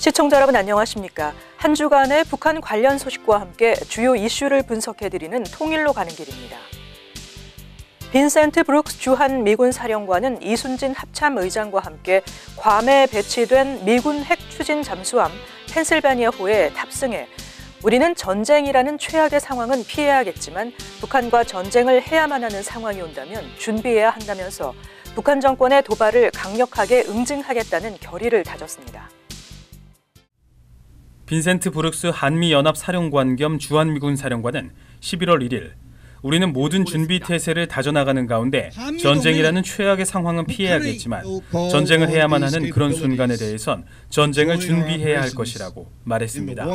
시청자 여러분 안녕하십니까? 한 주간의 북한 관련 소식과 함께 주요 이슈를 분석해드리는 통일로 가는 길입니다. 빈센트 브룩스 주한 미군 사령관은 이순진 합참의장과 함께 괌에 배치된 미군 핵 추진 잠수함 펜실베니아호에 탑승해 우리는 전쟁이라는 최악의 상황은 피해야겠지만 북한과 전쟁을 해야만 하는 상황이 온다면 준비해야 한다면서 북한 정권의 도발을 강력하게 응징하겠다는 결의를 다졌습니다. 빈센트 브룩스 한미연합 사령관 겸 주한미군 사령관은 11월 1일 우리는 모든 준비 태세를 다져나가는 가운데 전쟁이라는 최악의 상황은 피해야겠지만 전쟁을 해야만 하는 그런 순간에 대해선 전쟁을 준비해야 할 것이라고 말했습니다.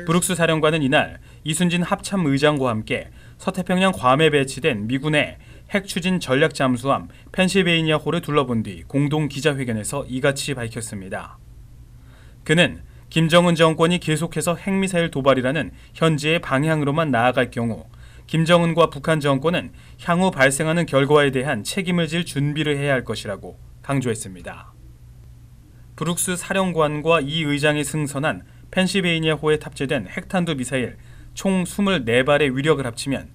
브룩스 사령관은 이날 이순진 합참의장과 함께 서태평양 괌에 배치된 미군의 핵 추진 전략 잠수함 펜실베이니아호를 둘러본 뒤 공동 기자회견에서 이같이 밝혔습니다. 그는 김정은 정권이 계속해서 핵미사일 도발이라는 현재의 방향으로만 나아갈 경우 김정은과 북한 정권은 향후 발생하는 결과에 대한 책임을 질 준비를 해야 할 것이라고 강조했습니다. 브룩스 사령관과 이 의장이 승선한 펜실베이니아호에 탑재된 핵탄두 미사일 총 24발의 위력을 합치면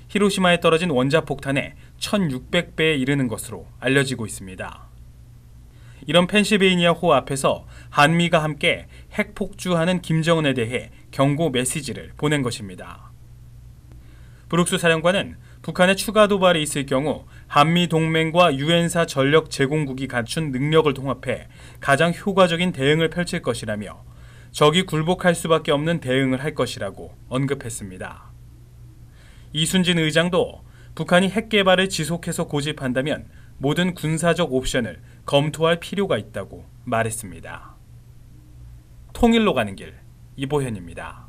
히로시마에 떨어진 원자폭탄의 1600배에 이르는 것으로 알려지고 있습니다. 이런 펜실베이니아호 앞에서 한미가 함께 핵폭주하는 김정은에 대해 경고 메시지를 보낸 것입니다. 브룩스 사령관은 북한의 추가 도발이 있을 경우 한미 동맹과 유엔사 전력 제공국이 갖춘 능력을 통합해 가장 효과적인 대응을 펼칠 것이라며 적이 굴복할 수밖에 없는 대응을 할 것이라고 언급했습니다. 이순진 의장도 북한이 핵 개발을 지속해서 고집한다면 모든 군사적 옵션을 검토할 필요가 있다고 말했습니다. 통일로 가는 길, 이보현입니다.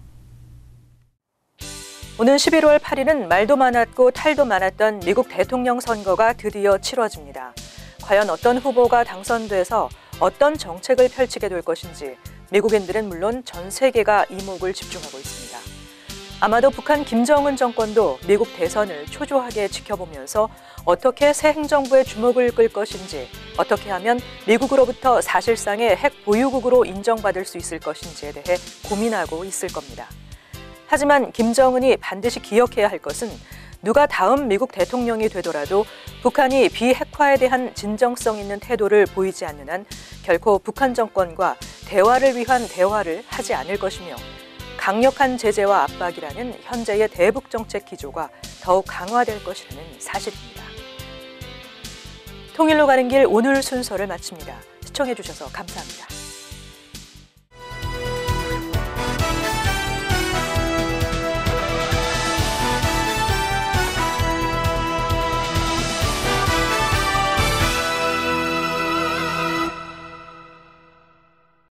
오는 11월 8일은 말도 많았고 탈도 많았던 미국 대통령 선거가 드디어 치러집니다. 과연 어떤 후보가 당선돼서 어떤 정책을 펼치게 될 것인지 미국인들은 물론 전 세계가 이목을 집중하고 있습니다. 아마도 북한 김정은 정권도 미국 대선을 초조하게 지켜보면서 어떻게 새 행정부의 주목을 끌 것인지, 어떻게 하면 미국으로부터 사실상의 핵 보유국으로 인정받을 수 있을 것인지에 대해 고민하고 있을 겁니다. 하지만 김정은이 반드시 기억해야 할 것은 누가 다음 미국 대통령이 되더라도 북한이 비핵화에 대한 진정성 있는 태도를 보이지 않는 한 결코 북한 정권과 대화를 위한 대화를 하지 않을 것이며 강력한 제재와 압박이라는 현재의 대북 정책 기조가 더욱 강화될 것이라는 사실입니다. 통일로 가는 길 오늘 순서를 마칩니다. 시청해 주셔서 감사합니다.